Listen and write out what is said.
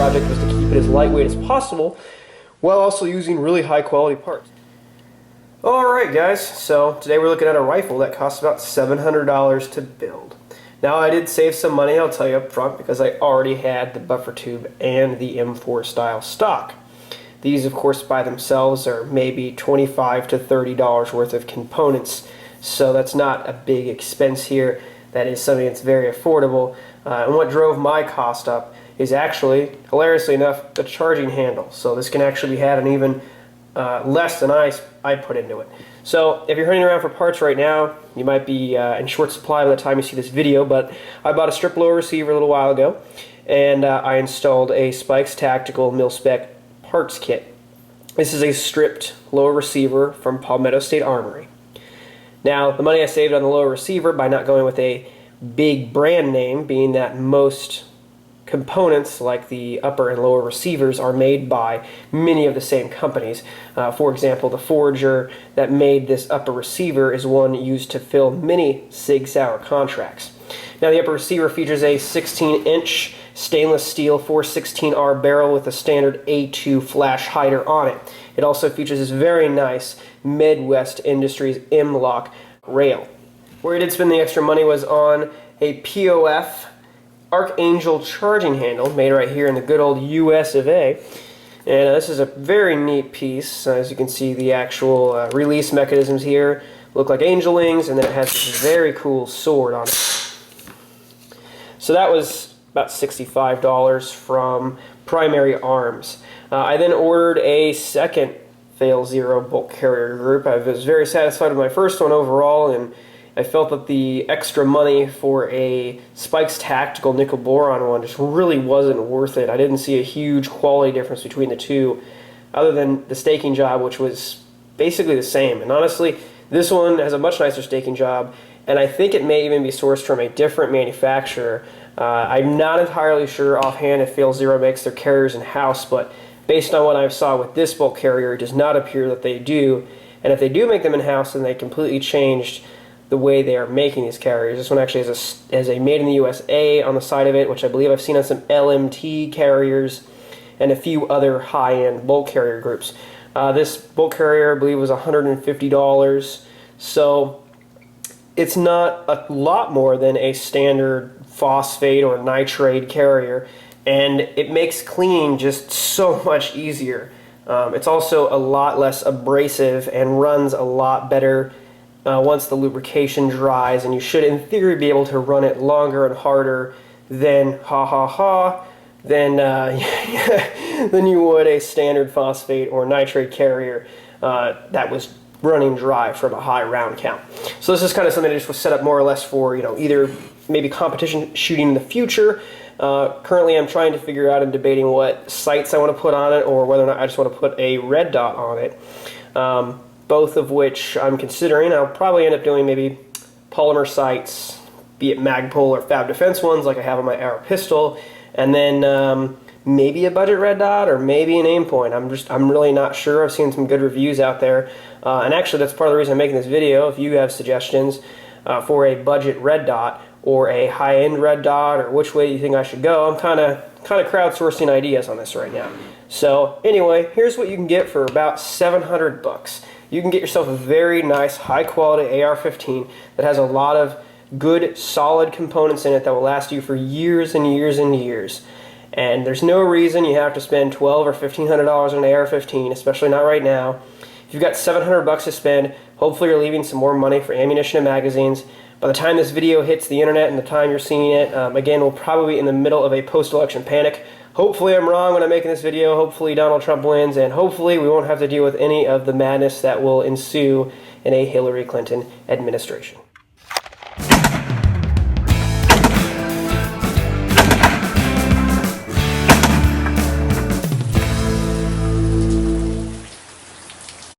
project was to keep it as lightweight as possible while also using really high quality parts. Alright guys, so today we're looking at a rifle that costs about $700 to build. Now I did save some money, I'll tell you up front, because I already had the buffer tube and the M4 style stock. These of course by themselves are maybe $25 to $30 worth of components, so that's not a big expense here. That is something that's very affordable. And what drove my cost up is actually, hilariously enough, the charging handle. So this can actually be had an even less than I put into it. So if you're hunting around for parts right now, you might be in short supply by the time you see this video, but I bought a strip lower receiver a little while ago, and I installed a Spikes Tactical mil-spec parts kit. This is a stripped lower receiver from Palmetto State Armory. Now, the money I saved on the lower receiver by not going with a big brand name, being that most components like the upper and lower receivers are made by many of the same companies. For example, the forger that made this upper receiver is one used to fill many Sig Sauer contracts. Now the upper receiver features a 16-inch stainless steel 416R barrel with a standard A2 flash hider on it. It also features this very nice Midwest Industries M-Lock rail. Where I did spend the extra money was on a POF Archangel charging handle made right here in the good old US of A. And this is a very neat piece. As you can see, the actual release mechanisms here look like angel wings, and then it has this very cool sword on it. So that was about $65 from Primary Arms. I then ordered a second Fail Zero bolt carrier group. I was very satisfied with my first one overall, and I felt that the extra money for a Spikes Tactical nickel boron one just really wasn't worth it. I didn't see a huge quality difference between the two, other than the staking job, which was basically the same. And honestly, this one has a much nicer staking job, and I think it may even be sourced from a different manufacturer. I'm not entirely sure offhand if Fail Zero makes their carriers in-house, but based on what I saw with this bolt carrier, it does not appear that they do. And if they do make them in-house, then they completely changed the way they are making these carriers. This one actually has a Made in the USA on the side of it, which I believe I've seen on some LMT carriers and a few other high-end bolt carrier groups. This bolt carrier, I believe, was $150, so it's not a lot more than a standard phosphate or nitrate carrier, and it makes cleaning just so much easier. It's also a lot less abrasive and runs a lot better once the lubrication dries, and you should in theory be able to run it longer and harder than than you would a standard phosphate or nitrate carrier that was running dry from a high round count. So this is kind of something that just was set up more or less for, you know, either maybe competition shooting in the future. Currently I'm trying to figure out and debating what sights I want to put on it, or whether or not I just want to put a red dot on it. Both of which I'm considering. I'll probably end up doing maybe polymer sights, be it Magpul or Fab Defense ones like I have on my AR pistol, and then maybe a budget red dot or maybe an aim point. I'm really not sure. I've seen some good reviews out there, and actually that's part of the reason I'm making this video. If you have suggestions for a budget red dot or a high-end red dot, or which way you think I should go, I'm kind of crowdsourcing ideas on this right now. So anyway, here's what you can get for about $700. You can get yourself a very nice, high-quality AR-15 that has a lot of good, solid components in it that will last you for years and years and years. And there's no reason you have to spend $1,200 or $1,500 on an AR-15, especially not right now. If you've got $700 to spend, hopefully you're leaving some more money for ammunition and magazines. By the time this video hits the internet and the time you're seeing it, again, we'll probably be in the middle of a post-election panic. Hopefully I'm wrong when I'm making this video. Hopefully Donald Trump wins, and hopefully we won't have to deal with any of the madness that will ensue in a Hillary Clinton administration.